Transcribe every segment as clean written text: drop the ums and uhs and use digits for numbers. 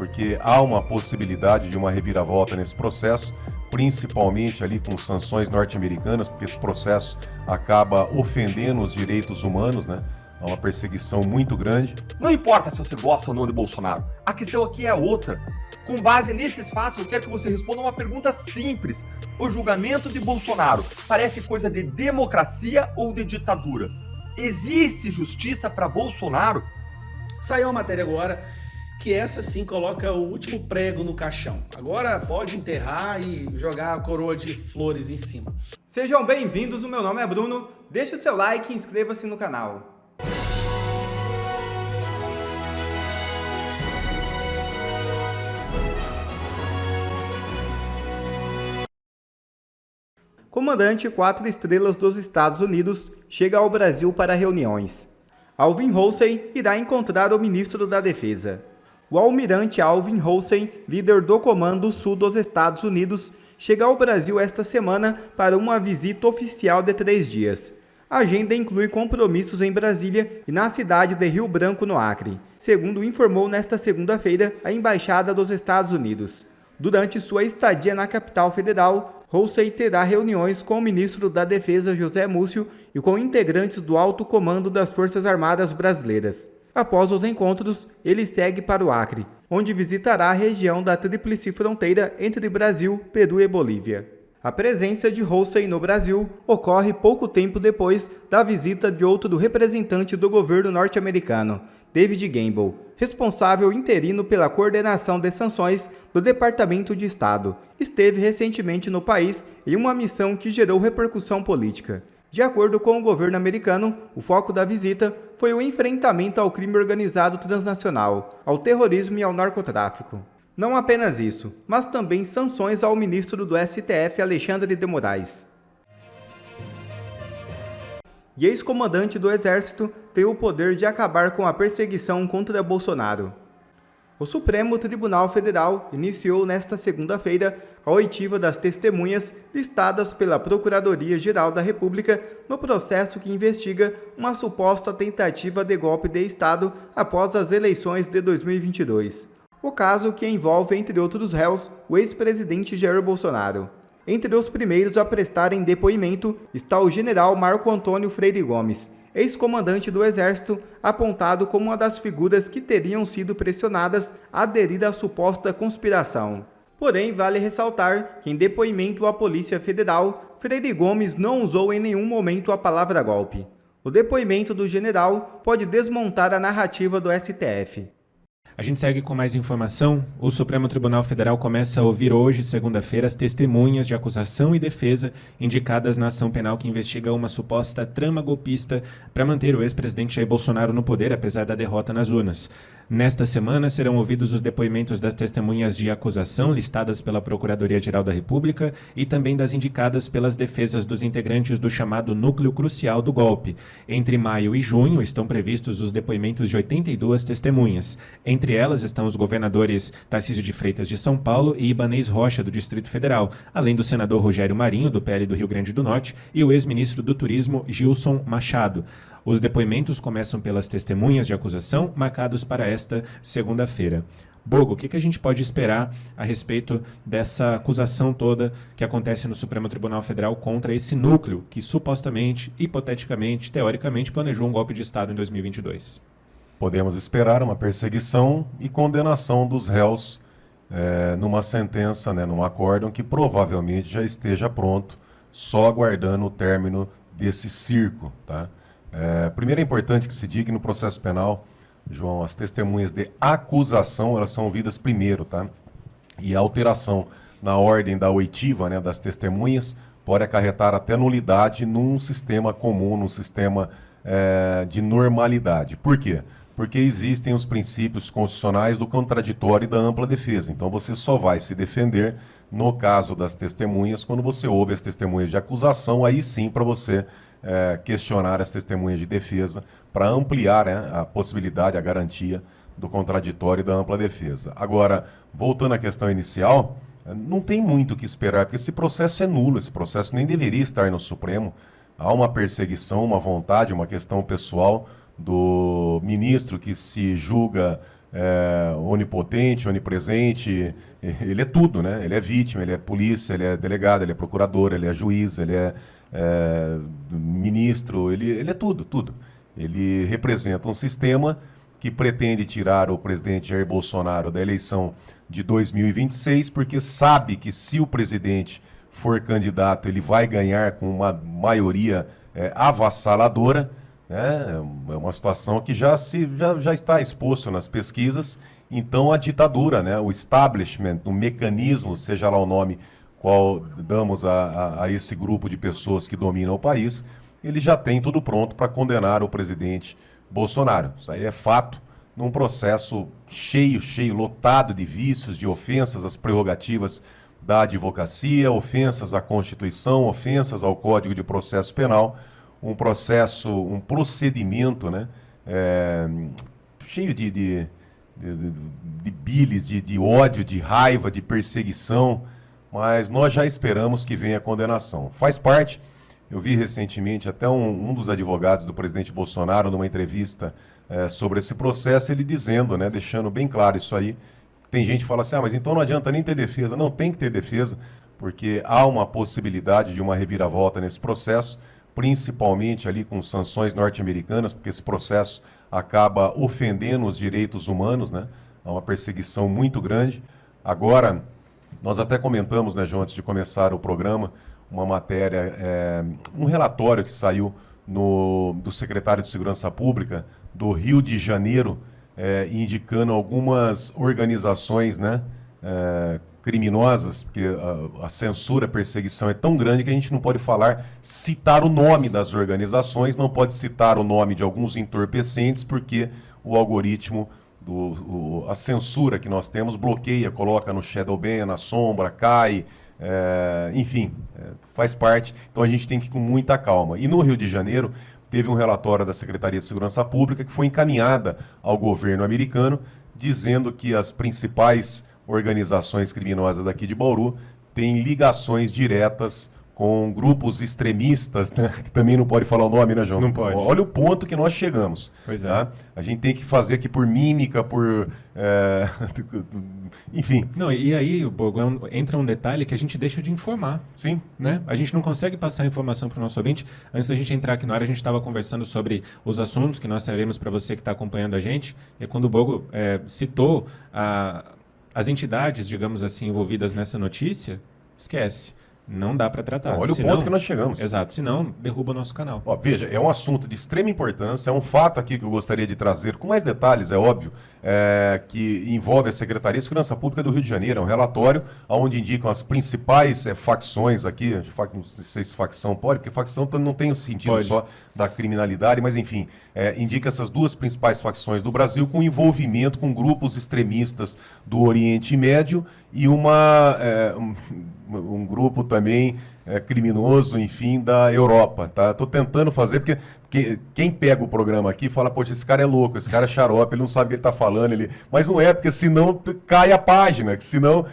porque há uma possibilidade de uma reviravolta nesse processo, principalmente ali com sanções norte-americanas, porque esse processo acaba ofendendo os direitos humanos, né? É uma perseguição muito grande. Não importa se você gosta ou não de Bolsonaro, a questão aqui é outra. Com base nesses fatos, eu quero que você responda uma pergunta simples. O julgamento de Bolsonaro parece coisa de democracia ou de ditadura? Existe justiça para Bolsonaro? Saiu uma matéria agora que essa sim coloca o último prego no caixão. Agora pode enterrar e jogar a coroa de flores em cima. Sejam bem-vindos, o meu nome é Bruno. Deixe o seu like e inscreva-se no canal. Comandante 4 estrelas dos Estados Unidos chega ao Brasil para reuniões. Alvin Housey irá encontrar o ministro da Defesa. O almirante Alvin Housey, líder do Comando Sul dos Estados Unidos, chega ao Brasil esta semana para uma visita oficial de 3 dias. A agenda inclui compromissos em Brasília e na cidade de Rio Branco, no Acre, segundo informou nesta segunda-feira a Embaixada dos Estados Unidos. Durante sua estadia na capital federal, Housey terá reuniões com o ministro da Defesa José Múcio e com integrantes do alto comando das Forças Armadas Brasileiras. Após os encontros, ele segue para o Acre, onde visitará a região da tríplice fronteira entre Brasil, Peru e Bolívia. A presença de Housey no Brasil ocorre pouco tempo depois da visita de outro representante do governo norte-americano, David Gamble, responsável interino pela coordenação de sanções do Departamento de Estado. Esteve recentemente no país em uma missão que gerou repercussão política. De acordo com o governo americano, o foco da visita foi o enfrentamento ao crime organizado transnacional, ao terrorismo e ao narcotráfico. Não apenas isso, mas também sanções ao ministro do STF, Alexandre de Moraes. E ex-comandante do Exército tem o poder de acabar com a perseguição contra Bolsonaro. O Supremo Tribunal Federal iniciou nesta segunda-feira a oitiva das testemunhas listadas pela Procuradoria-Geral da República no processo que investiga uma suposta tentativa de golpe de Estado após as eleições de 2022. O caso que envolve, entre outros réus, o ex-presidente Jair Bolsonaro. Entre os primeiros a prestarem depoimento está o general Marco Antônio Freire Gomes, ex-comandante do Exército, apontado como uma das figuras que teriam sido pressionadas a aderir à suposta conspiração. Porém, vale ressaltar que em depoimento à Polícia Federal, Freire Gomes não usou em nenhum momento a palavra golpe. O depoimento do general pode desmontar a narrativa do STF. A gente segue com mais informação. O Supremo Tribunal Federal começa a ouvir hoje, segunda-feira, as testemunhas de acusação e defesa indicadas na ação penal que investiga uma suposta trama golpista para manter o ex-presidente Jair Bolsonaro no poder, apesar da derrota nas urnas. Nesta semana serão ouvidos os depoimentos das testemunhas de acusação listadas pela Procuradoria-Geral da República e também das indicadas pelas defesas dos integrantes do chamado núcleo crucial do golpe. Entre maio e junho estão previstos os depoimentos de 82 testemunhas. Entre elas estão os governadores Tarcísio de Freitas de São Paulo e Ibanez Rocha do Distrito Federal, além do senador Rogério Marinho, do PL do Rio Grande do Norte, e o ex-ministro do Turismo Gilson Machado. Os depoimentos começam pelas testemunhas de acusação, marcados para esta segunda-feira. Bogo, o que a gente pode esperar a respeito dessa acusação toda que acontece no Supremo Tribunal Federal contra esse núcleo que supostamente, hipoteticamente, teoricamente planejou um golpe de Estado em 2022? Podemos esperar uma perseguição e condenação dos réus numa sentença, num acórdão que provavelmente já esteja pronto, só aguardando o término desse circo, tá? Primeiro é importante que se diga que no processo penal, João, as testemunhas de acusação, elas são ouvidas primeiro, tá? E a alteração na ordem da oitiva, das testemunhas, pode acarretar até nulidade num sistema comum, num sistema de normalidade. Por quê? Porque existem os princípios constitucionais do contraditório e da ampla defesa. Então você só vai se defender, no caso das testemunhas, quando você ouve as testemunhas de acusação, aí sim para você questionar as testemunhas de defesa, para ampliar a possibilidade, a garantia do contraditório e da ampla defesa. Agora, voltando à questão inicial, não tem muito o que esperar, porque esse processo é nulo, esse processo nem deveria estar no Supremo. Há uma perseguição, uma vontade, uma questão pessoal do ministro que se julga onipotente, onipresente, ele é tudo, né? Ele é vítima, ele é polícia, ele é delegado, ele é procurador, ele é juiz, ele é ministro, ele é tudo, tudo. Ele representa um sistema que pretende tirar o presidente Jair Bolsonaro da eleição de 2026, porque sabe que se o presidente for candidato, ele vai ganhar com uma maioria avassaladora, né? É uma situação que já está exposto nas pesquisas. Então a ditadura, né? O establishment, o mecanismo, seja lá o nome qual damos a esse grupo de pessoas que dominam o país, ele já tem tudo pronto para condenar o presidente Bolsonaro. Isso aí é fato, num processo cheio, lotado de vícios, de ofensas às prerrogativas da advocacia, ofensas à Constituição, ofensas ao Código de Processo Penal, um procedimento, né, cheio de bilis, de ódio, de raiva, de perseguição, mas nós já esperamos que venha a condenação. Faz parte. Eu vi recentemente até um dos advogados do presidente Bolsonaro, numa entrevista sobre esse processo, ele dizendo, né, deixando bem claro isso aí. Tem gente que fala assim, mas então não adianta nem ter defesa. Não, tem que ter defesa, porque há uma possibilidade de uma reviravolta nesse processo, principalmente ali com sanções norte-americanas, porque esse processo acaba ofendendo os direitos humanos, né? Há uma perseguição muito grande. Agora, nós até comentamos, né, João, antes de começar o programa, uma matéria, um relatório que saiu do secretário de Segurança Pública do Rio de Janeiro, indicando algumas organizações, né, criminosas, porque a censura, a perseguição é tão grande que a gente não pode citar o nome das organizações, não pode citar o nome de alguns entorpecentes, porque o algoritmo, a censura que nós temos bloqueia, coloca no shadow ban, na sombra, cai, enfim, faz parte. Então a gente tem que ir com muita calma. E no Rio de Janeiro teve um relatório da Secretaria de Segurança Pública que foi encaminhada ao governo americano, dizendo que as principais organizações criminosas daqui de Bauru têm ligações diretas com grupos extremistas, né? Que também não pode falar o nome, né, João? Não pode. Olha o ponto que nós chegamos. Pois é. Tá? A gente tem que fazer aqui por mímica, enfim. Não, e aí, Bogo, entra um detalhe que a gente deixa de informar. Sim. Né? A gente não consegue passar a informação para o nosso ouvinte. Antes da gente entrar aqui na área, a gente estava conversando sobre os assuntos que nós traremos para você que está acompanhando a gente. E quando o Bogo citou as entidades, digamos assim, envolvidas nessa notícia, esquece. Não dá para tratar. Olha o ponto que nós chegamos. Exato, senão derruba o nosso canal. Ó, veja, é um assunto de extrema importância, é um fato aqui que eu gostaria de trazer com mais detalhes, é óbvio, que envolve a Secretaria de Segurança Pública do Rio de Janeiro. É um relatório onde indicam as principais facções aqui, não sei se facção pode, porque facção não tem o sentido só da criminalidade, mas enfim, indica essas duas principais facções do Brasil com envolvimento com grupos extremistas do Oriente Médio e um grupo também criminoso, enfim, da Europa, tá? Estou tentando fazer, porque quem pega o programa aqui fala, poxa, esse cara é louco, esse cara é xarope, ele não sabe o que ele está falando, mas não é, porque senão cai a página, que senão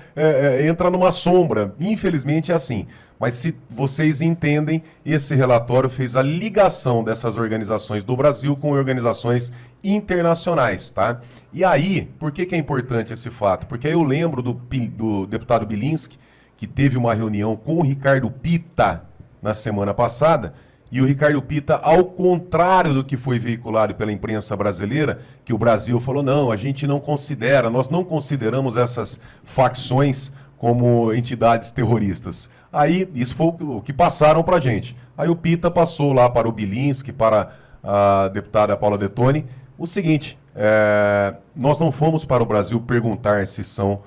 entra numa sombra. Infelizmente é assim. Mas se vocês entendem, esse relatório fez a ligação dessas organizações do Brasil com organizações internacionais, tá? E aí, por que é importante esse fato? Porque aí eu lembro do deputado Bilinski, que teve uma reunião com o Ricardo Pitta na semana passada, e o Ricardo Pitta, ao contrário do que foi veiculado pela imprensa brasileira, que o Brasil falou, não, a gente não considera, nós não consideramos essas facções como entidades terroristas. Aí, isso foi o que passaram para a gente. Aí o Pitta passou lá para o Bilinski, para a deputada Paula Detoni, o seguinte, nós não fomos para o Brasil perguntar se são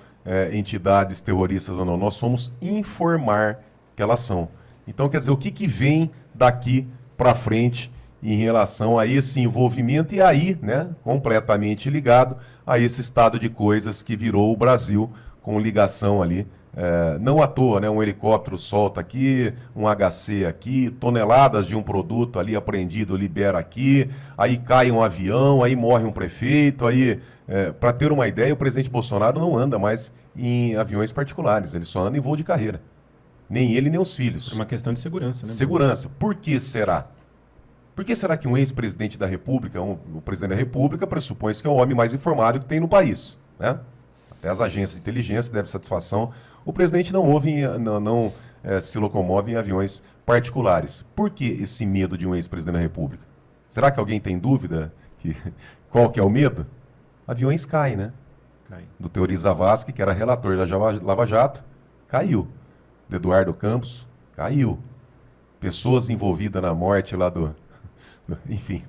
entidades terroristas ou não, nós fomos informar que elas são. Então, quer dizer, o que vem daqui para frente em relação a esse envolvimento e aí, né, completamente ligado a esse estado de coisas que virou o Brasil com ligação ali. Não à toa, né, um helicóptero solta aqui, um HC aqui, toneladas de um produto ali apreendido libera aqui, aí cai um avião, aí morre um prefeito, aí, para ter uma ideia, o presidente Bolsonaro não anda mais em aviões particulares, ele só anda em voo de carreira. Nem ele, nem os filhos. É uma questão de segurança, né? Segurança. Por que será? Por que será que um ex-presidente da República, o presidente da República, pressupõe que é o homem mais informado que tem no país, né? Até as agências de inteligência devem satisfação. O presidente não se locomove em aviões particulares. Por que esse medo de um ex-presidente da República? Será que alguém tem dúvida qual que é o medo? Aviões caem, né? Do Teori Zavascki, que era relator da Lava Jato, caiu. Do Eduardo Campos, caiu. Pessoas envolvidas na morte lá enfim.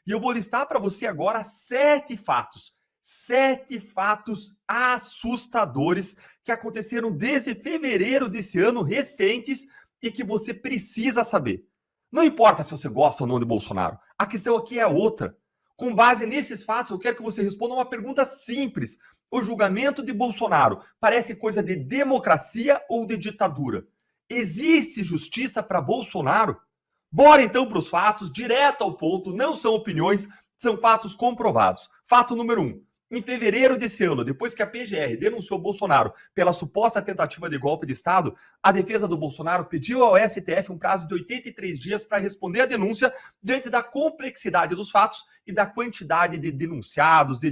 E eu vou listar para você agora 7 fatos. 7 fatos assustadores que aconteceram desde fevereiro desse ano, recentes, e que você precisa saber. Não importa se você gosta ou não de Bolsonaro, a questão aqui é outra. Com base nesses fatos, eu quero que você responda uma pergunta simples. O julgamento de Bolsonaro parece coisa de democracia ou de ditadura? Existe justiça para Bolsonaro? Bora então para os fatos, direto ao ponto, não são opiniões, são fatos comprovados. Fato número 1. Em fevereiro desse ano, depois que a PGR denunciou Bolsonaro pela suposta tentativa de golpe de Estado, a defesa do Bolsonaro pediu ao STF um prazo de 83 dias para responder à denúncia diante da complexidade dos fatos e da quantidade de denunciados, de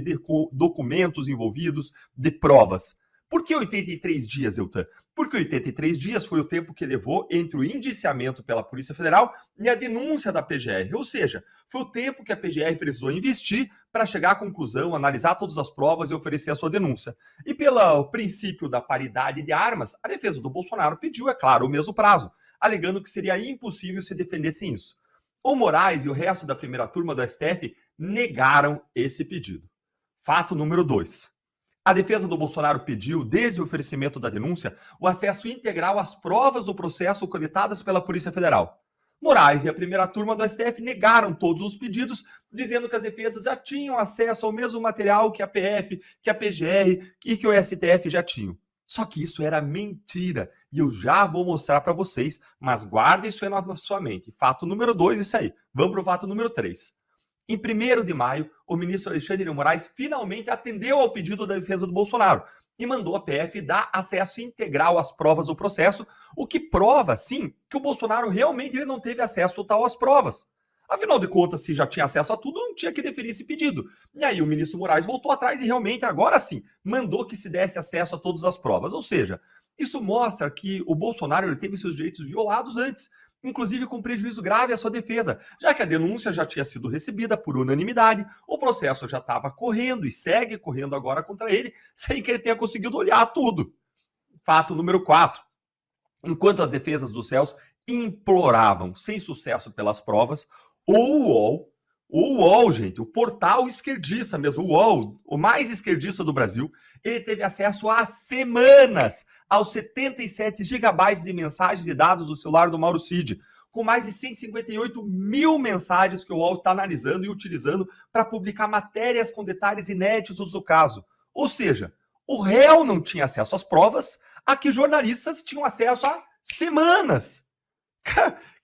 documentos envolvidos, de provas. Por que 83 dias, Eltan? Porque 83 dias foi o tempo que levou entre o indiciamento pela Polícia Federal e a denúncia da PGR. Ou seja, foi o tempo que a PGR precisou investir para chegar à conclusão, analisar todas as provas e oferecer a sua denúncia. E pelo princípio da paridade de armas, a defesa do Bolsonaro pediu, é claro, o mesmo prazo, alegando que seria impossível se defender sem isso. O Moraes e o resto da primeira turma do STF negaram esse pedido. Fato número 2. A defesa do Bolsonaro pediu, desde o oferecimento da denúncia, o acesso integral às provas do processo coletadas pela Polícia Federal. Moraes e a primeira turma do STF negaram todos os pedidos, dizendo que as defesas já tinham acesso ao mesmo material que a PF, que a PGR e que o STF já tinham. Só que isso era mentira, e eu já vou mostrar para vocês, mas guarde isso aí na sua mente. Fato número 2, isso aí. Vamos para o fato número 3. Em 1º de maio, o ministro Alexandre de Moraes finalmente atendeu ao pedido da defesa do Bolsonaro e mandou a PF dar acesso integral às provas do processo, o que prova, sim, que o Bolsonaro realmente não teve acesso total às provas. Afinal de contas, se já tinha acesso a tudo, não tinha que deferir esse pedido. E aí o ministro Moraes voltou atrás e realmente, agora sim, mandou que se desse acesso a todas as provas. Ou seja, isso mostra que o Bolsonaro teve seus direitos violados antes, inclusive com prejuízo grave à sua defesa, já que a denúncia já tinha sido recebida por unanimidade, o processo já estava correndo e segue correndo agora contra ele, sem que ele tenha conseguido olhar tudo. Fato número 4. Enquanto as defesas dos réus imploravam, sem sucesso pelas provas, o UOL, gente, o portal esquerdista mesmo, o UOL, o mais esquerdista do Brasil, ele teve acesso há semanas aos 77 gigabytes de mensagens e dados do celular do Mauro Cid, com mais de 158 mil mensagens que o UOL está analisando e utilizando para publicar matérias com detalhes inéditos do caso. Ou seja, o réu não tinha acesso às provas, a que jornalistas tinham acesso há semanas.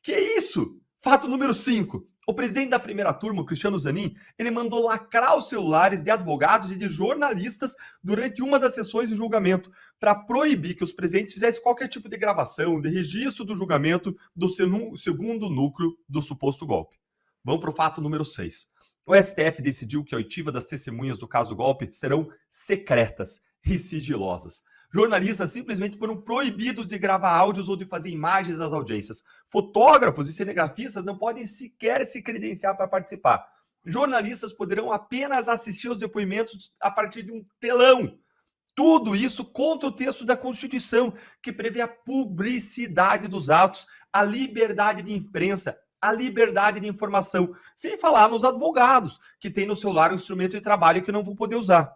Que isso? Fato número 5. O presidente da primeira turma, o Cristiano Zanin, ele mandou lacrar os celulares de advogados e de jornalistas durante uma das sessões de julgamento, para proibir que os presentes fizessem qualquer tipo de gravação, de registro do julgamento do segundo núcleo do suposto golpe. Vamos para o fato número 6. O STF decidiu que a oitiva das testemunhas do caso golpe serão secretas e sigilosas. Jornalistas simplesmente foram proibidos de gravar áudios ou de fazer imagens das audiências. Fotógrafos e cinegrafistas não podem sequer se credenciar para participar. Jornalistas poderão apenas assistir aos depoimentos a partir de um telão. Tudo isso contra o texto da Constituição, que prevê a publicidade dos atos, a liberdade de imprensa, a liberdade de informação, sem falar nos advogados, que têm no celular um instrumento de trabalho que não vão poder usar.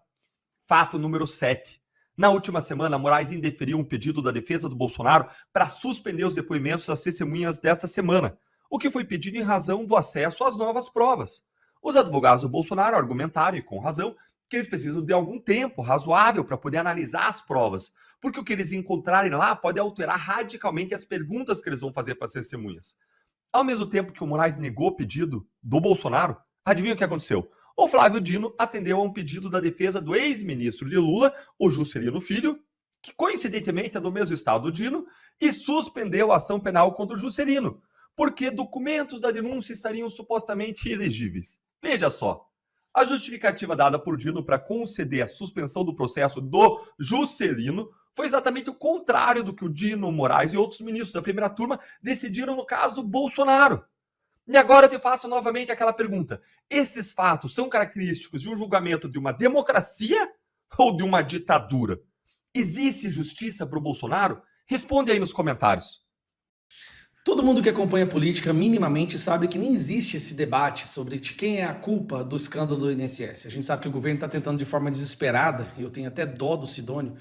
Fato número 7. Na última semana, Moraes indeferiu um pedido da defesa do Bolsonaro para suspender os depoimentos das testemunhas desta semana, o que foi pedido em razão do acesso às novas provas. Os advogados do Bolsonaro argumentaram, e com razão, que eles precisam de algum tempo razoável para poder analisar as provas, porque o que eles encontrarem lá pode alterar radicalmente as perguntas que eles vão fazer para as testemunhas. Ao mesmo tempo que o Moraes negou o pedido do Bolsonaro, adivinha o que aconteceu? O Flávio Dino atendeu a um pedido da defesa do ex-ministro de Lula, o Juscelino Filho, que coincidentemente é do mesmo estado do Dino, e suspendeu a ação penal contra o Juscelino, porque documentos da denúncia estariam supostamente ilegíveis. Veja só. A justificativa dada por Dino para conceder a suspensão do processo do Juscelino foi exatamente o contrário do que o Dino Moraes e outros ministros da primeira turma decidiram no caso Bolsonaro. E agora eu te faço novamente aquela pergunta. Esses fatos são característicos de um julgamento de uma democracia ou de uma ditadura? Existe justiça para o Bolsonaro? Responde aí nos comentários. Todo mundo que acompanha a política minimamente sabe que nem existe esse debate sobre de quem é a culpa do escândalo do INSS. A gente sabe que o governo está tentando de forma desesperada, e eu tenho até dó do Sidônio,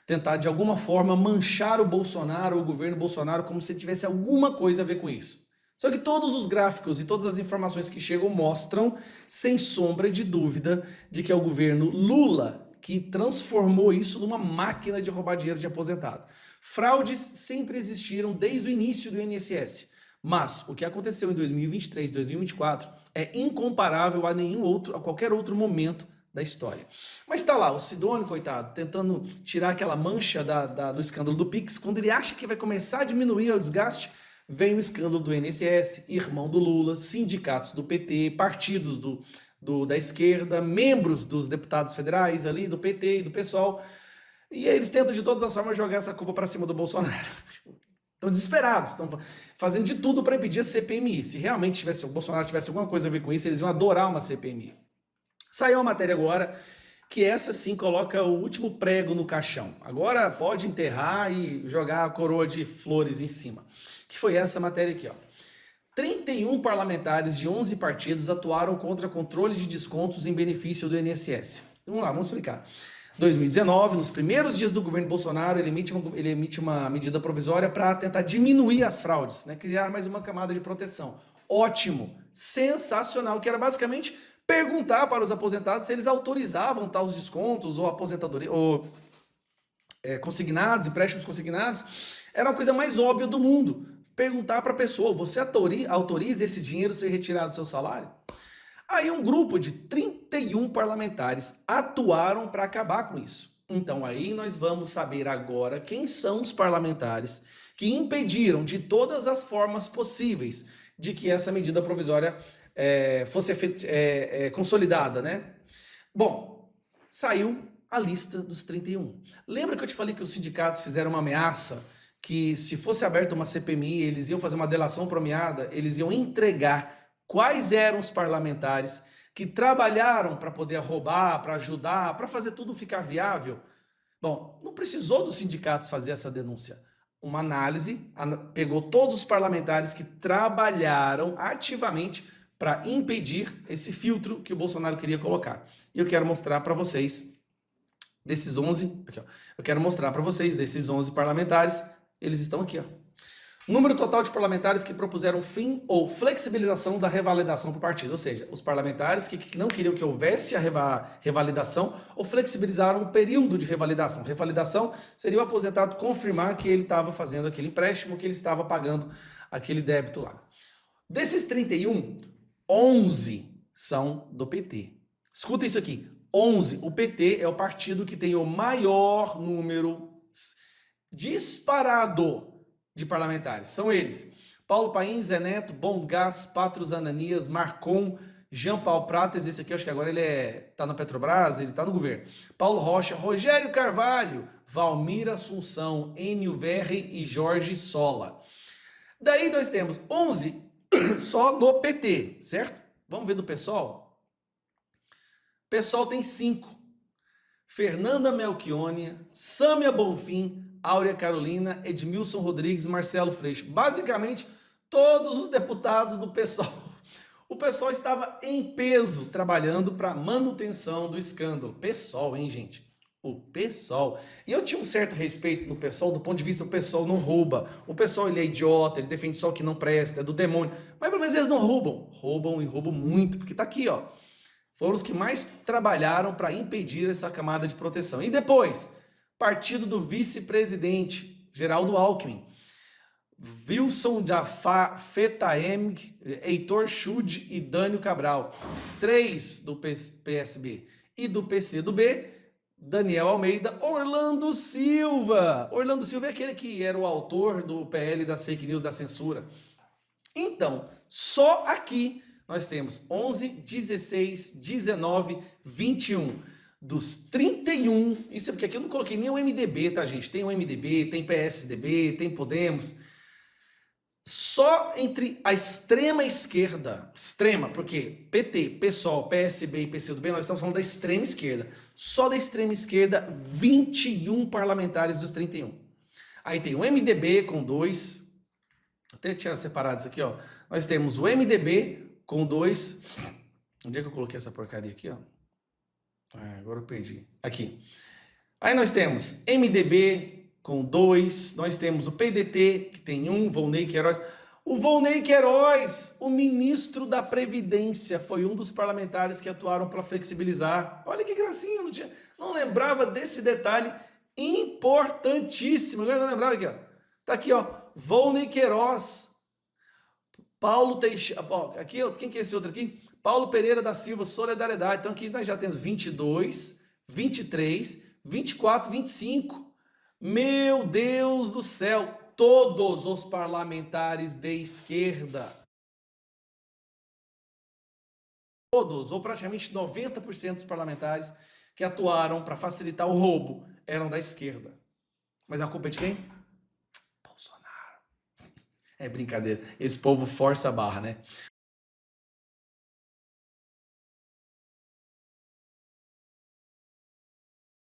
tentar de alguma forma manchar o Bolsonaro ou o governo Bolsonaro como se tivesse alguma coisa a ver com isso. Só que todos os gráficos e todas as informações que chegam mostram, sem sombra de dúvida, de que é o governo Lula que transformou isso numa máquina de roubar dinheiro de aposentado. Fraudes sempre existiram desde o início do INSS, mas o que aconteceu em 2023, 2024 é incomparável a qualquer outro momento da história. Mas tá lá, o Sidônio, coitado, tentando tirar aquela mancha do escândalo do Pix, quando ele acha que vai começar a diminuir o desgaste, vem o escândalo do INSS, irmão do Lula, sindicatos do PT, partidos da esquerda, membros dos deputados federais ali, do PT e do PSOL. E aí eles tentam de todas as formas jogar essa culpa para cima do Bolsonaro. Estão desesperados, estão fazendo de tudo para impedir a CPMI. Se realmente o Bolsonaro tivesse alguma coisa a ver com isso, eles iam adorar uma CPMI. Saiu uma matéria agora que essa sim coloca o último prego no caixão. Agora pode enterrar e jogar a coroa de flores em cima. Que foi essa matéria aqui, ó. 31 parlamentares de 11 partidos atuaram contra controle de descontos em benefício do INSS. Vamos lá, vamos explicar. 2019, nos primeiros dias do governo Bolsonaro, ele emite uma medida provisória para tentar diminuir as fraudes, né? Criar mais uma camada de proteção. Ótimo, sensacional, que era basicamente perguntar para os aposentados se eles autorizavam tais descontos ou aposentadoria, ou consignados, empréstimos consignados. Era a coisa mais óbvia do mundo. Perguntar para a pessoa, você autoriza esse dinheiro ser retirado do seu salário? Aí um grupo de 31 parlamentares atuaram para acabar com isso. Então aí nós vamos saber agora quem são os parlamentares que impediram de todas as formas possíveis de que essa medida provisória fosse consolidada, né? Bom, saiu a lista dos 31. Lembra que eu te falei que os sindicatos fizeram uma ameaça que se fosse aberta uma CPMI, eles iam fazer uma delação premiada, eles iam entregar quais eram os parlamentares que trabalharam para poder roubar, para ajudar, para fazer tudo ficar viável? Bom, não precisou dos sindicatos fazer essa denúncia. Uma análise pegou todos os parlamentares que trabalharam ativamente para impedir esse filtro que o Bolsonaro queria colocar. E eu quero mostrar para vocês desses 11, aqui, ó. Eu quero mostrar para vocês desses 11 parlamentares, eles estão aqui, ó. Número total de parlamentares que propuseram fim ou flexibilização da revalidação por partido, ou seja, os parlamentares que não queriam que houvesse a revalidação ou flexibilizaram o período de revalidação. Revalidação seria o aposentado confirmar que ele estava fazendo aquele empréstimo, que ele estava pagando aquele débito lá. Desses 31, 11 são do PT. Escuta isso aqui, 11. O PT é o partido que tem o maior número disparado de parlamentares. São eles: Paulo Paim, Zé Neto, Bom Gás, Patros Ananias, Marcon, Jean Paul Prates, esse aqui eu acho que agora ele tá na Petrobras, ele tá no governo. Paulo Rocha, Rogério Carvalho, Valmir Assunção, Enio Verri e Jorge Sola. Daí nós temos 11 só no PT, certo? Vamos ver do PSOL? PSOL tem 5. Fernanda Melchione, Sâmia Bonfim, Áurea Carolina, Edmilson Rodrigues, Marcelo Freixo. Basicamente, todos os deputados do PSOL. O PSOL estava em peso trabalhando para manutenção do escândalo. PSOL, hein, gente? O PSOL. E eu tinha um certo respeito no PSOL, do ponto de vista o PSOL não rouba. O PSOL, ele é idiota, ele defende só o que não presta, é do demônio. Mas pelo menos eles não roubam. Roubam e roubam muito, porque tá aqui, ó. Foram os que mais trabalharam para impedir essa camada de proteção. E depois, partido do vice-presidente, Geraldo Alckmin, Wilson Fetaem, Heitor Schudd e Dânio Cabral. 3 do PSB. E do PCdoB, Daniel Almeida, Orlando Silva. Orlando Silva é aquele que era o autor do PL das fake news da censura. Então, só aqui nós temos 11, 16, 19, 21. Dos 31, isso é porque aqui eu não coloquei nem o MDB, tá, gente? Tem o MDB, tem PSDB, tem Podemos. Só entre a extrema esquerda, extrema, porque PT, PSOL, PSB e PCdoB, nós estamos falando da extrema esquerda. Só da extrema esquerda, 21 parlamentares dos 31. Aí tem o MDB com 2, até tinha separado isso aqui, ó. Nós temos o MDB com 2. Onde é que eu coloquei essa porcaria aqui, ó? Agora eu perdi. Aqui. Aí nós temos MDB com 2, nós temos o PDT, que tem 1, Volney Queiroz. O Volney Queiroz, o ministro da Previdência, foi um dos parlamentares que atuaram para flexibilizar. Olha que gracinha, não lembrava desse detalhe importantíssimo. Agora eu lembrava aqui, ó. Tá aqui, ó. Volney Queiroz, Paulo Teixeira. Aqui, quem que é esse outro aqui? Paulo Pereira da Silva, Solidariedade. Então aqui nós já temos 22, 23, 24, 25. Meu Deus do céu, todos os parlamentares de esquerda. Todos, ou praticamente 90% dos parlamentares que atuaram para facilitar o roubo eram da esquerda. Mas a culpa é de quem? Bolsonaro. É brincadeira. Esse povo força a barra, né?